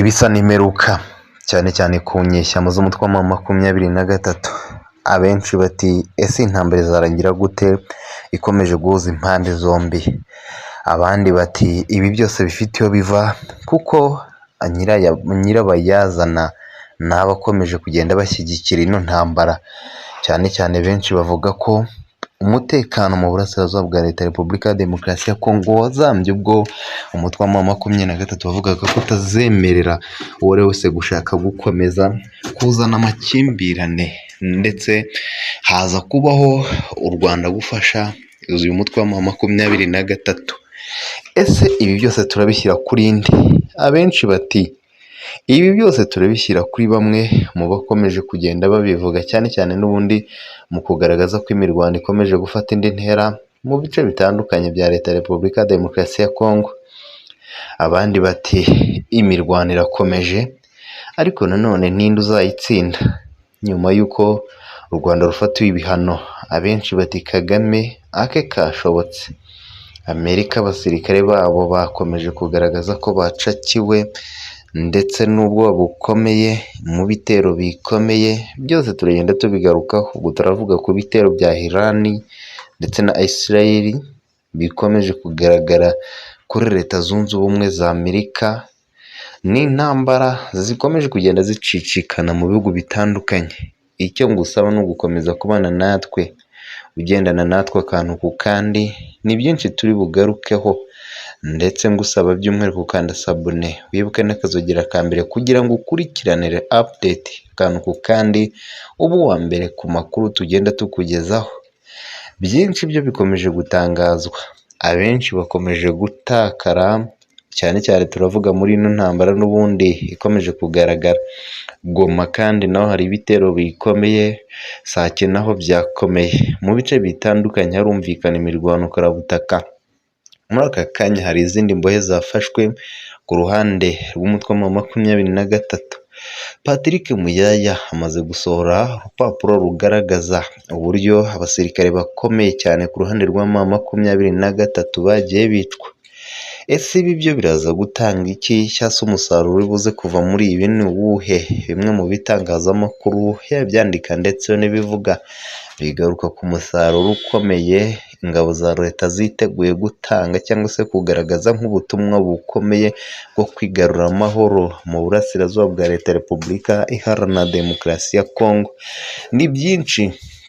Ibisa n'imeruka cyane cyane ku nyeshyamba z'umutwe wa M23, abenshi bati ese intambara izarangira gute ikomeje guhuza impande zombi, abandi bati ibi byose bifite iyo biva kuko nyirabayazana ni abakomeje kugenda bashyigikira ino ntambara, cyane cyane benshi bavuga ko umutekano mu burasirazuba bwa Leta ya Repubulika ya Demokarasi ya Kongo wazambye ubwo umutwe wa M23 wavugaga ko utazemerera uwo ari we wese gushaka gukomeza kuzana amakimbirane, ndetse haza kubaho u Rwanda gufasha uyu mutwe wa M23. Ese ibi byose turabishyira kuri nde? Abenshi bati ibi byose turabishyira kuri bamwe mu bakomeje kugenda babivuga, cyane cyane n'ubundi mu kugaragaza ko imirwano ikomeje gufata indi ntera mu bice bitandukanye bya Leta ya Repubulika ya Demokarasi ya Kongo. Abandi bati imirwano irakomeje ariko nanone ninde uzayitsinda nyuma y'uko u Rwanda rufatiwe ibihano? Abenshi bati Kagame ake kashobotse. Amerika abasirikare babo bakomeje kugaragaza ko bacakiwe ndetse n'ubwoba bukomeye mu bitero bikomeye, byose turagenda tubigarukaho. Ubwo turavuga ku bitero bya Irani ndetse na Israel bikomeje kugaragara kuri Leta Zunze Ubumwe za Amerika, n'intambara zikomeje kugenda zicicikana mu bihugu bitandukanye. Icyo ngusaba ni ugukomeza kubana natwe, ugendana natwe akantu ku kandi, ni byinshi turi bugarukeho, ndetse ngusaba by'umwihariko gukanda sabone, wibuke n'akazogera ka mbere kugira ngo ukurikiranire update akantu ku kandi, ubu wa mbere ku makuru tugenda tukugezaho. Byinshi byo bikomeje gutangazwa, abenshi bakomeje gutakara, cyane cyane turavuga muri ino ntambara n'ubundi ikomeje kugaragara. Goma kandi naho hari ibitero bikomeye, Sake naho byakomeye, mu bice bitandukanye harumvikana imirwano karabutaka. Muri aka kanya hari izindi mbohe zafashwe ku ruhande rw'umutwe wa M23. Patrick Muyaya amaze gusohora urupapuro rugaragaza uburyo abasirikare bakomeye cyane ku ruhande rwa M23 bagiye bicwa. Ese ibi byo biraza gutanga iki cyangwa se umusaruro uri buze kuva muri ibi ni uwuhe? Bimwe mu bitangazamakuru yabyandika ndetse n'ibivuga bigaruka ku musaruro ukomeye ingabo za leta ziteguye gutanga cyangwa se kugaragaza nk'ubutumwa bukomeye bwo kwigarura amahoro mu burasirazuba bwa Leta ya Repubulika Iharanira Demokarasi ya Kongo. Ni byinshi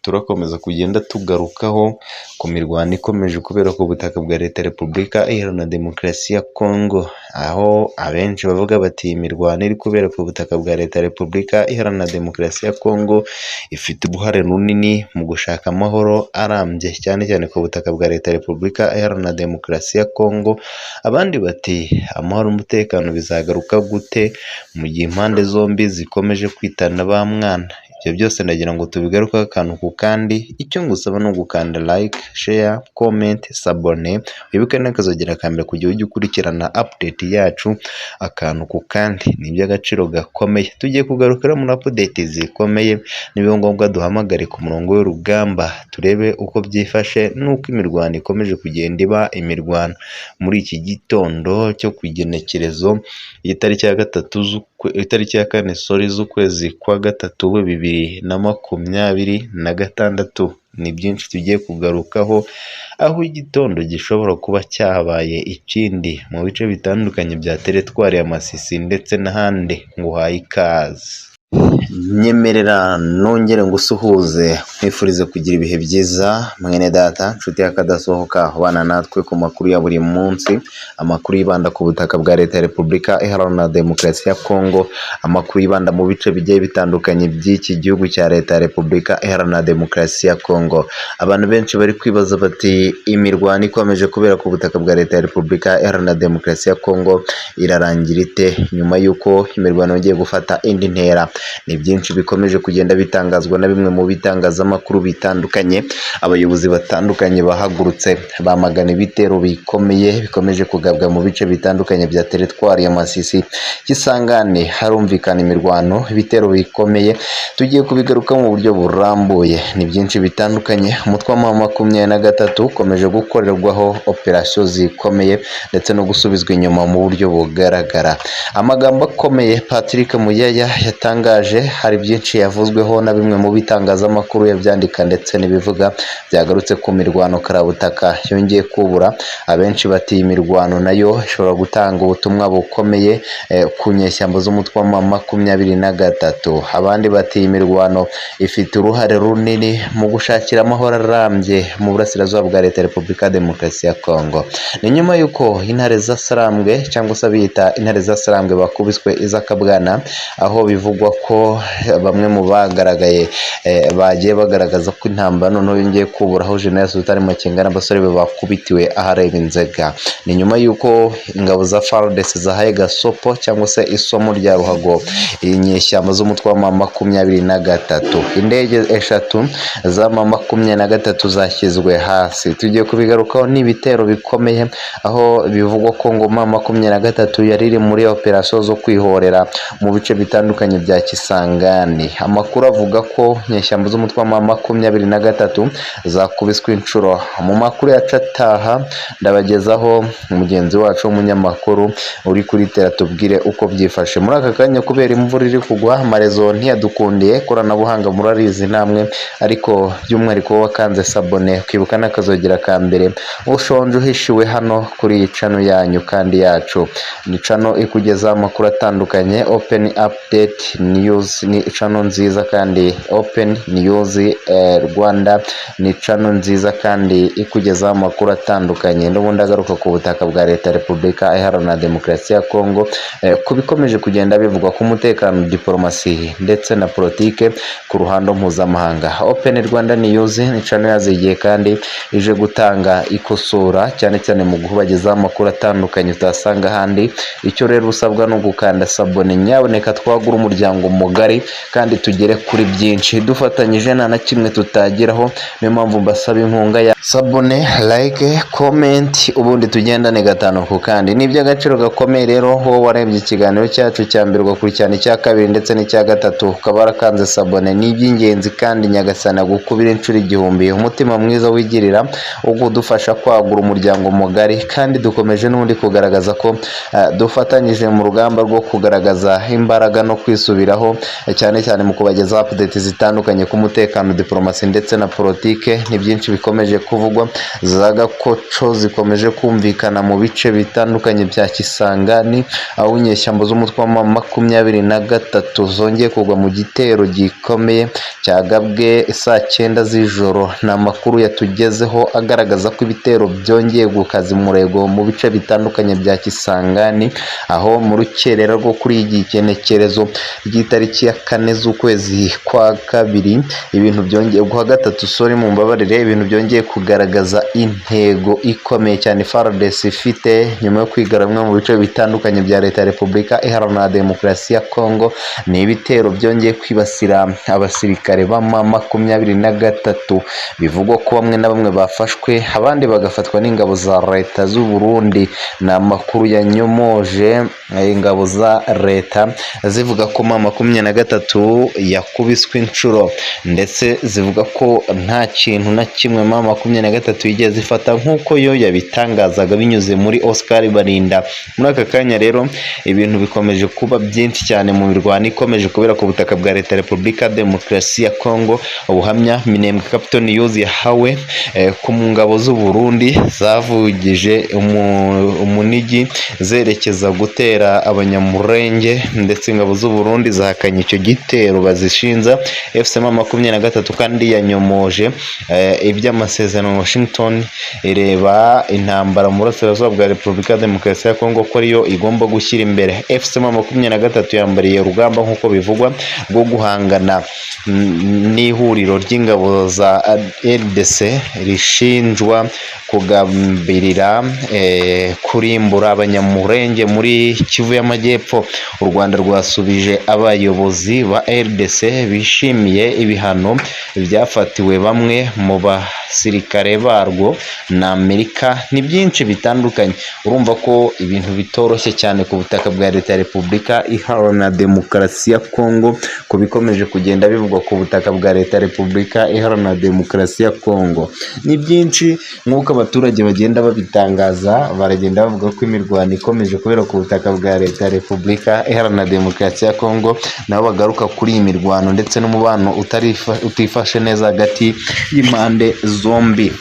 turakomeza kugenda tugarukaho ku mirwano ikomeje kubera ku butaka bwa Leta ya Repubulika Iharanira Demokarasi ya Kongo, aho abenshi bavuga bati imirwano iri kubera ku butaka bwa Leta ya Repubulika Iharanira Demokarasi ya Kongo ifite uruhare runini mu gushaka amahoro arambye, cyane cyane ku butaka bwa Leta ya Repubulika Iharanira Demokarasi ya Kongo. Abandi bati amahoro n'umutekano bizagaruka gute mu gihe impande zombi zikomeje kwitana ba mwana? Ibyo byose ndagira ngo tubigarukeho akantu ku kandi. Icyo ngusaba ni ugukanda like, share, comment, sabone, wibuke n'akazogera ka mbere kugira ujye ukurikirana update yacu akantu ku kandi. Ni iby'agaciro gakomeye, tugiye kugarukira muri update zikomeye, nibiba ngombwa duhamagare ku murongo w'urugamba turebe uko byifashe n'uko imirwano ikomeje kugenda iba imirwano muri iki gitondo cyo ku igenekerezo itariki ya 4 z'ukwezi kwa gatatu 2026. Ni byinshi tugiye kugarukaho, aho igitondo gishobora kuba cyabaye ikindi mu bice bitandukanye bya teritwari ya Masisi ndetse n'ahandi. Nguhaye ikaze, nyemerera nongere ngusuhuze, nkwifurize kugira ibihe byiza mwene data, nshuti y'akadasohoka, bana natwe ku makuru ya buri munsi, amakuru yibanda ku butaka bwa Leta ya Repubulika Iharanira Demokarasi ya Kongo, amakuru yibanda mu bice bigiye bitandukanye by'iki gihugu cya Leta ya Repubulika Iharanira Demokarasi ya Kongo. Abantu benshi bari kwibaza bati imirwano ikomeje kubera ku butaka bwa Leta ya Repubulika Iharanira Demokarasi ya Kongo irarangira ite nyuma y'uko imirwano igiye gufata indi ntera? ni byinshi bikomeje kugenda bitangazwa na bimwe mu bitangazamakuru bitandukanye. Abayobozi batandukanye bahagurutse bamagana ibitero bikomeye bikomeje kugabwa mu bice bitandukanye bya teritwari ya Masisi Kisangani. Harumvikana imirwano, ibitero bikomeye, tugiye kubigaruka mu buryo burambuye. Ni byinshi bitandukanye. Umutwe wa M23 ukomeje gukorerwaho operasiyo zikomeye ndetse no gusubizwa inyuma mu buryo bugaragara. Amagambo akomeye Patrick Muyaya yatangaje, hari byinshi yavuzweho na bimwe mu bitangazamakuru yabyandika ndetse n'ibivuga, byagarutse ku mirwano karabutaka yongeye kubura. Abenshi bati imirwano nayo ishobora gutanga ubutumwa bukomeye ku nyeshyamba z'umutwe wa M23. Abandi bati imirwano ifite uruhare runini mu gushakira amahoro arambye mu burasirazuba bwa Leta ya Repubulika ya Demokarasi ya Kongo. Ni nyuma y'uko intare zasarambwe cyangwa se bita intare zasarambwe bakubiswe izakabwana, aho bivugwa ko bamwe mu bagaragaye bagiye bagaragaza ko intambara noneho yongeye kubura, aho General Sultan Makenga n'abasore be bakubitiwe ahareba Inzega. Ni nyuma y'uko ingabo za FARDC zahaye gasopo cyangwa se isomo rya ruhago inyeshyamba z'umutwe wa M23. Indege eshatu za M23 zashyizwe hasi. Tugiye kubigarukaho n'ibitero bikomeye, aho bivugwa ko ngo M23 yari iri muri operasiyo zo kwihorera mu bice bitandukanye bya Kisangani. Amakuru avuga ko nyeshyamba z'umutwe wa M23 zakubiswe inshuro. Mu makuru yacu ataha ndabagezaho mugenzi wacu w'umunyamakuru uri kuri Tera tubwire uko byifashe muri aka kanya. Kubera imvura iri kugwa, amarezo ntiyadukundiye, koranabuhanga murarizi namwe, ariko by'umwihariko wakanze sabone kwibuka n'akazogera ka mbere, ushonje uhishiwe hano kuri iyi channel yanyu kandi yacu. Ni channel ikugeza amakuru atandukanye, Open Update News. Ni channel nziza kandi Open News Rwanda ni channel nziza kandi ikugeza amakuru atandukanye. N'ubundi agaruka ku butaka bwa Leta ya Repubulika Iharanira Demokarasi ya Kongo, kubikomeje kugenda bivugwa ku mutekano, diplomasi ndetse na politike ku ruhando mpuzamahanga. Open Rwanda News ni channel yazigiye kandi ije gutanga ikosora cyane cyane mu guhubagezaho amakuru atandukanye utasanga ahandi. Icyo rero usabwa no gukanda sabone, nyaboneka twagura umuryango mugari kandi tugere kuri byinshi dufatanyije, nta na kimwe tutageraho. Niyo mpamvu mbasaba inkunga ya sabone, like, comment, ubundi tugendane gatanu ku kandi. Ni iby'agaciro gakomeye rero ho warebye ikiganiro cyacu cya mbere ugakurikirana icya kabiri ndetse n'icya gatatu ukaba warakanze sabone. Ni iby'ingenzi kandi Nyagasani agukubira inshuro igihumbi. Umutima mwiza wigirira wo kudufasha kwagura umuryango mugari, kandi dukomeje n'ubundi kugaragaza ko dufatanyije mu rugamba rwo kugaragaza imbaraga no kwisubiraho, cyane cyane mu kubagezaho update zitandukanye ku mutekano, diplomasi ndetse na politike. Ni byinshi bikomeje kuvugwa, za gakoco zikomeje kumvikana mu bice bitandukanye bya Kisangani, aho inyeshyamba z'umutwe wa M23 zongeye kugwa mu gitero gikomeye cyagabwe saa 9 z'ijoro. Ni amakuru yatugezeho agaragaza ko ibitero byongeye gukaza umurego mu bice bitandukanye bya Kisangani, aho mu rukerera rwo kuri iki genekerezo ry'itariki ya 4 z'ukwezi kwa kabiri, ibintu byongeye guha gatatu, sorry mu mbabarire, ibintu byongeye kugaragaza intego ikomeye cyane FARDC ifite nyuma yo kwigaramwa mu bice bitandukanye bya Leta ya Repubulika Iharanira Demokarasi ya Kongo. Ni ibitero byongeye kwibasira abasirikare ba M23. Bivugwa ko bamwe na bamwe bafashwe, abandi bagafatwa n'ingabo za Leta z'u Burundi. Ni amakuru yanyomoje ingabo za Leta zivuga ko M23 yakubiswe inshuro, ndetse zivuga ko nta kintu na kimwe M23 yigeze ifata nk'uko yo yabitangazaga binyuze muri Oscar Barinda. Muri aka kanya rero ibintu bikomeje kuba byinshi cyane mu mirwano ikomeje kubera ku butaka bwa Leta ya Repubulika ya Demokarasi ya Kongo. Ubuhamya Minembwe Capital News yahawe ku ngabo z'u Burundi zavugije umunigi zerekeza gutera abanyamurenge, ndetse ingabo z'u Burundi zahakanye icyo gitero bazishinza FCM 23, kandi yanyomoje iby'amasezerano Washington Loni ireba intambara mu burasirazuba bwa Repubulika ya Demokarasi ya Kongo ko ariyo igomba gushyira imbere. FCM23 yambariye urugamba nk'uko bivugwa rwo guhangana n'ihuriro ry'ingabo za RDC rishinjwa kugambirira kurimbura abanyamurenge muri Kivu y'Amajyepfo. U Rwanda rwasubije abayobozi ba RDC bishimiye ibihano byafatiwe bamwe mu basirikare barwo na Amerika. Ni byinshi bitandukanye. Urumva ko ibintu bitoroshye cyane ku butaka bwa Leta ya Repubulika Iharanira Demokarasi ya Kongo, ko bikomeje kugenda bivugwa ku butaka bwa Leta ya Repubulika Iharanira Demokarasi ya Kongo. Ni byinshi nk'uko abaturage bagenda babitangaza, baragenda bavuga ko imirwano ikomeje kubera ku butaka bwa Leta ya Repubulika Iharanira Demokarasi ya Kongo, nabo bagaruka kuri iyi mirwano ndetse n'umubano utifashe neza hagati y'impande zombi.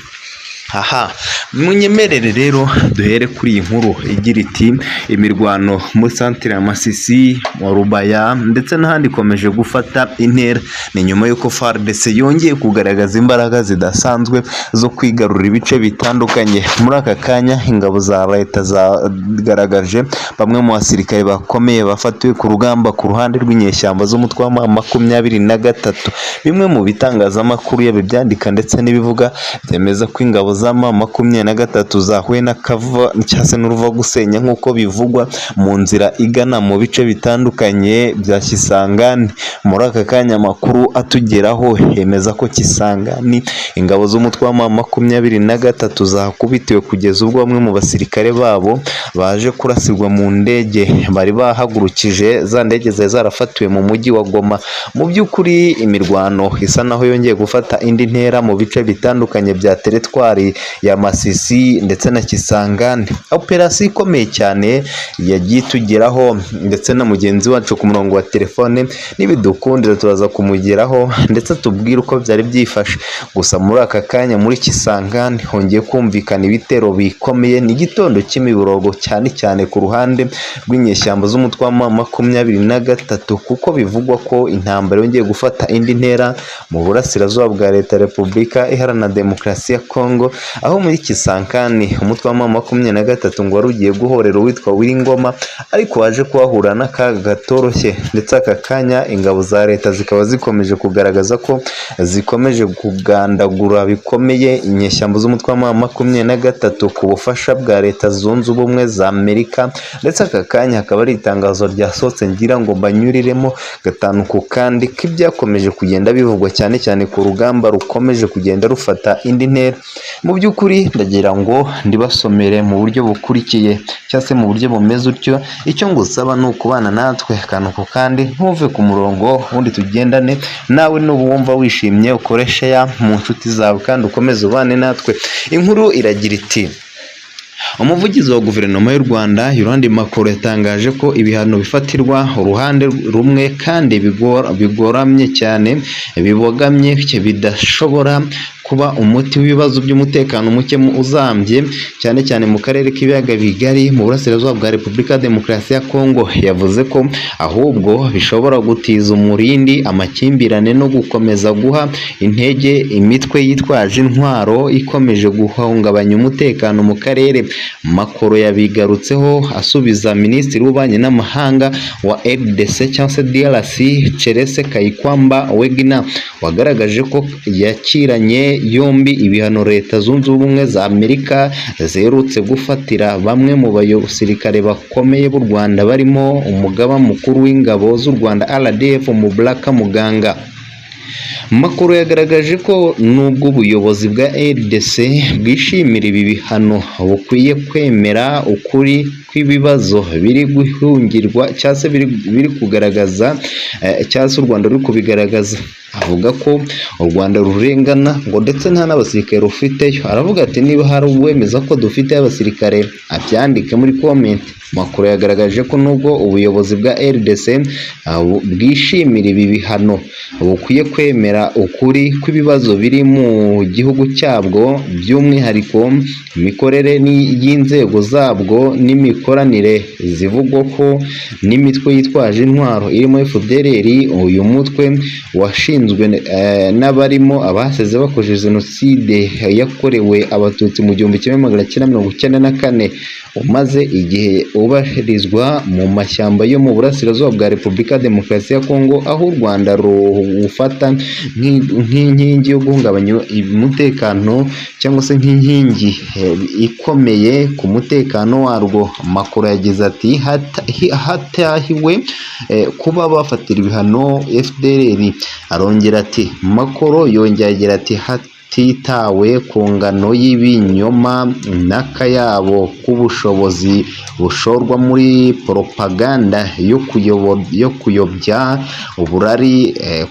Aha, munyemerere rero duhere kuri iyi nkuru igira iti imirwano muri santire ya Masisi, mu Rubaya ndetse n'ahandi ikomeje gufata intera. Ni nyuma y'uko FARDC yongeye kugaragaza imbaraga zidasanzwe zo kwigarurira ibice bitandukanye. Muri aka kanya ingabo za leta zagaragaje bamwe mu basirikare bakomeye bafatiwe ku rugamba ku ruhande rw'inyeshyamba z'umutwe wa M23. Bimwe mu bitangazamakuru yabibyandika ndetse n'ibivuga byemeza ko ingabo za M23 zahuye n'akava cyangwa se n'uruva gusenya nk'uko bivugwa mu nzira igana mu bice bitandukanye bya Kisangani. Muri aka kanya amakuru atugeraho yemeza ko Kisangani ingabo z'umutwe wa M23 zahakubitiwe kugeza ubwo bamwe mu basirikare babo baje kurasirwa mu ndege bari bahagurukije. Za ndege zari zarafatiwe mu mujyi wa Goma. Mu by'ukuri imirwano isa naho yongeye gufata indi ntera mu bice bitandukanye bya teritwari ya Masisi ndetse na Kisangani. Operasiyo ikomeye cyane yagiye tugeraho ndetse na mugenzi wacu ku murongo wa telefone, nibidukundira turaza kumugeraho ndetse tubwire uko byari byifashe. Gusa muri aka kanya muri Kisangani hongeye kumvikana ibitero bikomeye. Ni igitondo cy'imiborogo cyane cyane ku ruhande rw'inyeshyamba z'umutwe wa M23, kuko bivugwa ko intambara yongeye gufata indi ntera mu burasirazuba bwa Leta ya Repubulika Iharanira Demokarasi ya Kongo, aho muri Kisangani umutwe wa M23 ngo wari ugiye guhorera uwitwa Wiringoma, ariko waje kuhahura n'akaga gatoroshye. Ndetse aka kanya ingabo za leta zikaba zikomeje kugaragaza ko zikomeje kugandagura bikomeye inyeshyamba z'umutwe wa M23 ku bufasha bwa Leta Zunze Ubumwe za Amerika. Ndetse aka kanya hakaba ari itangazo ryasohotse ngira ngo mbanyuriremo gatanu ku kandi k'ibyakomeje kugenda bivugwa cyane cyane ku rugamba rukomeje kugenda rufata indi ntera. Mu by'ukuri ndagira ngo ndibasomere mu buryo bukurikiye cyangwa se mu buryo bumeze utyo. Icyo ngusaba ni ukubana natwe akantu ku kandi, ntuve ku murongo ubundi tugendane. Nawe n'uwumva wishimye ukoresha ya mu nshuti zawe kandi ukomeze ubane natwe. Inkuru iragira iti umuvugizi wa guverinoma y'u Rwanda Yolande Makoro yatangaje ko ibihano bifatirwa uruhande rumwe kandi bigoramye cyane, bibogamye, bidashobora kuba umuti w'ibibazo by'umutekano muke uzambye cyane cyane mu karere k'ibiyaga bigari mu burasirazuba bwa Repubulika ya Demokarasi ya Kongo. Yavuze ko ahubwo bishobora gutiza umurindi amakimbirane no gukomeza guha intege imitwe yitwaje intwaro ikomeje guhungabanya umutekano mu karere. Makoro yabigarutseho asubiza Minisitiri w'Ububanyi n'Amahanga wa RDC cyangwa se DRC Cherese Kayikwamba Wegner, wagaragaje ko yakiranye yombi ibihano Leta Zunze Ubumwe za Amerika ziherutse gufatira bamwe mu basirikare bakomeye b'u Rwanda barimo umugaba mukuru w'ingabo z'u Rwanda RDF Mubaraka Muganga. Makuru yagaragaje ko nubwo ubuyobozi bwa RDC bwishimira ibi bihano, bukwiye kwemera ukuri kw'ibibazo biri guhungirwa cyangwa se biri kugaragaza cyangwa se u Rwanda ruri kubigaragaza. Avuga ko u Rwanda rurengana ngo ndetse nta n'abasirikare rufiteyo. Aravuga ati niba hari uwemeza ko dufite abasirikare abyandike muri comment. Makuru yagaragaje ko nubwo ubuyobozi bwa RDC bwishimira ibi bihano, bukwiye kwemera kwemera ukuri kw'ibibazo biri mu gihugu cyabwo, by'umwihariko imikorere y'inzego zabwo n'imikoranire zivugwa ko n'imitwe yitwaje intwaro irimo FDLR. Uyu mutwe washinzwe n'abarimo abasize bakoze jenoside yakorewe abatutsi mu 1994, umaze igihe ubahirizwa mu mashyamba yo mu burasirazuba bwa Repubulika ya Demokarasi ya Kongo, aho u Rwanda rufata nk'inkingi yo guhungabanya umutekano cyangwa se nk'inkingi ikomeye ku mutekano warwo. Makuru yagize ati hatahiwe kuba bafatira ibihano FDLR. Arongera ati Makuru yongera agira ati hatitawe ku ngano y'ibinyoma n'akayabo k'ubushobozi bushorwa muri propaganda yo kuyobya uburari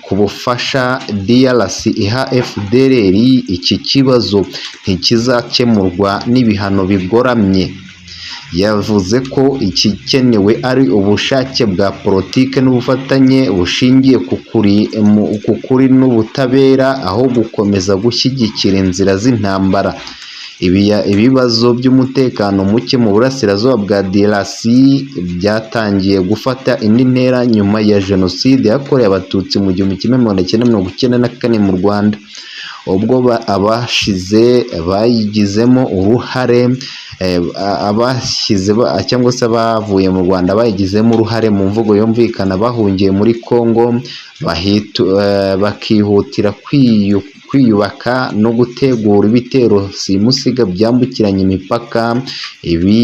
ku bufasha DRC iha FDLR, iki kibazo ntikizakemurwa n'ibihano bigoramye. Yavuze ko ikikenewe ari ubushake bwa politike n'ubufatanye bushingiye ku kuri n'ubutabera, aho gukomeza gushyigikira inzira z'intambara. Ibibazo by'umutekano muke mu burasirazuba bwa DRC byatangiye gufata indi ntera nyuma ya jenoside yakorewe abatutsi mu 1994 mu Rwanda, ubwo abashize bayigizemo uruhare cyangwa se abavuye mu Rwanda bayigizemo uruhare mu mvugo yumvikana bahungiye muri Kongo, bakihutira kwiyubaka no gutegura ibitero simusiga byambukiranya imipaka. Ibi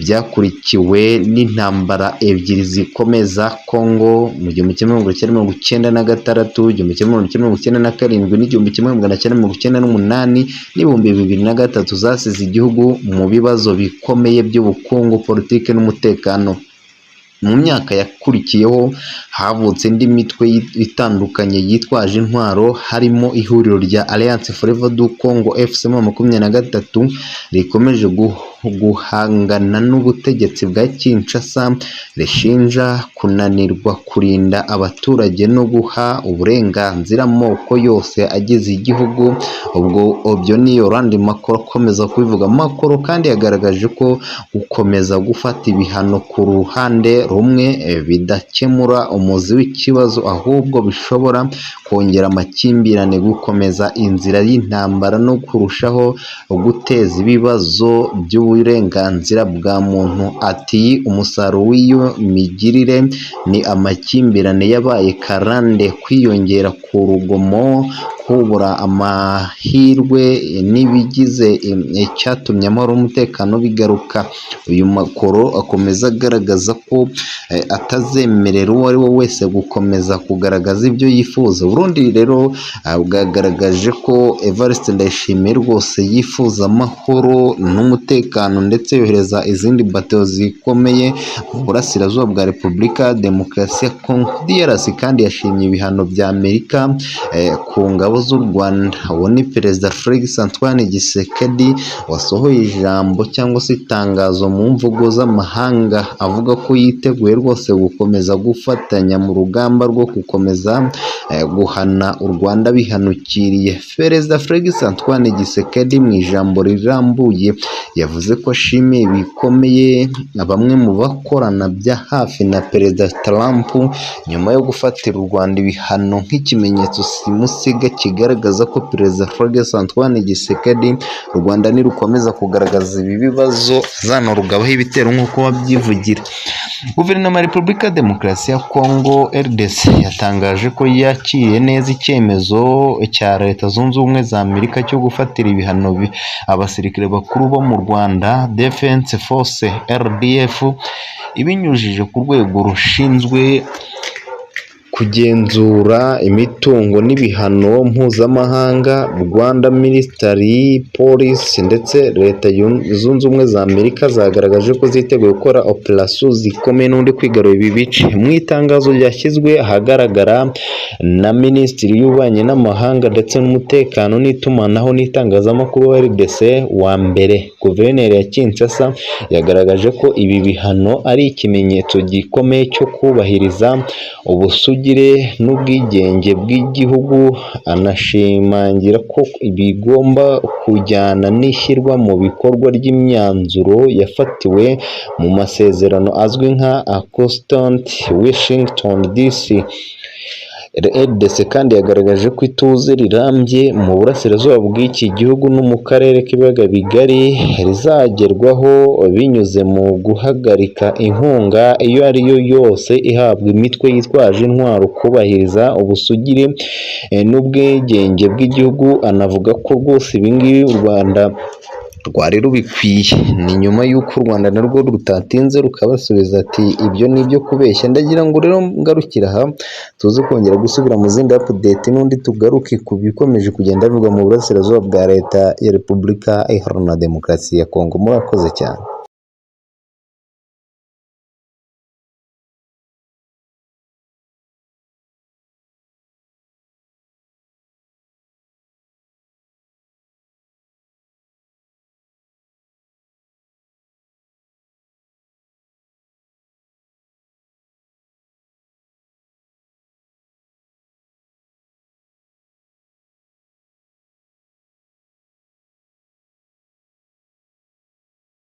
byakurikiwe n'intambara ebyiri zikomeza Kongo mu 1996, 1997 n'1998 n'2003 zasize igihugu mu bibazo bikomeye by'ubukungu, politike n'umutekano. Mu myaka yakurikiyeho havutse indi mitwe itandukanye yitwaje intwaro, harimo ihuriro rya Alliance Fleuve du Congo FCM23 rikomeje guhangana n'ubutegetsi bwa Kinshasa, rishinja kunanirwa kurinda abaturage no guha uburenganzira amoko yose agize igihugu. Ubwo ni Yolande Makuru akomeza kubivuga. Makuru kandi yagaragaje ko gukomeza gufata ibihano ku ruhande rumwe bidakemura umuzi w'ikibazo, ahubwo bishobora kongera amakimbirane, gukomeza inzira y'intambara no kurushaho guteza ibibazo by'uburenganzira bwa muntu. Ati umusaruro w'iyo migirire ni amakimbirane yabaye karande, kwiyongera ku rugomo, kubura amahirwe n'ibigize icyatumye amahoro n'umutekano bigaruka. Uyu Makuru akomeza agaragaza ko atazemerera uwo ari we wese gukomeza kugaragaza ibyo yifuza. Burundi rero bwagaragaje ko Evariste Ndayishimiye rwose yifuza amahoro n'umutekano, ndetse yohereza izindi bateau zikomeye mu burasirazuba bwa Repubulika ya Demokarasi ya Kongo DRC, kandi yashimye ibihano bya Amerika ku ngabo z'u Rwanda. Uwo ni Perezida Felix Antoine Tshisekedi wasohoye ijambo cyangwa se itangazo mu mvugo z'amahanga, avuga ko yiteguye rwose gukomeza gufatanya mu rugamba rwo gukomeza guhana u Rwanda bihanukiriye. Perezida Felix Antoine Tshisekedi mu ijambo rirambuye yavuze ko ashimiye bikomeye bamwe mu bakorana bya hafi na Perezida Trump nyuma yo gufatira u Rwanda ibihano, nk'ikimenyetso simusiga kigaragaza ko Perezida Felix Antoine Tshisekedi u Rwanda nirukomeza kugaragaza ibi bibazo zanarugabaho ibitero nk'uko babyivugira. Guverinoma ya Repubulika ya Demokarasi ya Kongo RDC yatangaje ko yakiriye neza icyemezo cya Leta Zunze Ubumwe za Amerika cyo gufatira ibihano abasirikare bakuru bo mu Rwanda Defense Force RDF, ibinyujije ku rwego rushinzwe kugenzura imitungo n'ibihano mpuzamahanga Rwanda Military Police, ndetse Leta Zunze Ubumwe za Amerika zagaragaje ko ziteguye gukora operasiyo zikomeye n'undi kwigarura ibi bice. Mu itangazo ryashyizwe ahagaragara na Minisitiri y'Ububanyi n'Amahanga ndetse n'Umutekano n'Itumanaho n'Itangazamakuru wa RDC wa mbere, Guverineri ya Kinshasa yagaragaje ko ibi bihano ari ikimenyetso gikomeye cyo kubahiriza ubusugi ubusugire n'ubwigenge bw'igihugu, anashimangira ko bigomba kujyana n'ishyirwa mu bikorwa ry'imyanzuro yafatiwe mu masezerano azwi nka Accord Washington DC. RDC kandi yagaragaje ko ituze rirambye mu burasirazuba bw'iki gihugu no mu karere k'ibiyaga bigari rizagerwaho binyuze mu guhagarika inkunga iyo ari yo yose ihabwa imitwe yitwaje intwaro, kubahiriza ubusugire n'ubwigenge bw'igihugu. Anavuga ko rwose ibingibi u Rwanda rwari rubikwiye. Ni nyuma y'uko u Rwanda narwo rutatinze rukabasubiza ati ibyo ni ibyo kubeshya. Ndagira ngo rero ngarukira aha, tuze kongera gusubira mu zindi update n'undi tugaruke ku bikomeje kugenda bivugwa mu burasirazuba bwa leta ya Repubulika Iharanira Demokarasi ya Kongo. Murakoze cyane.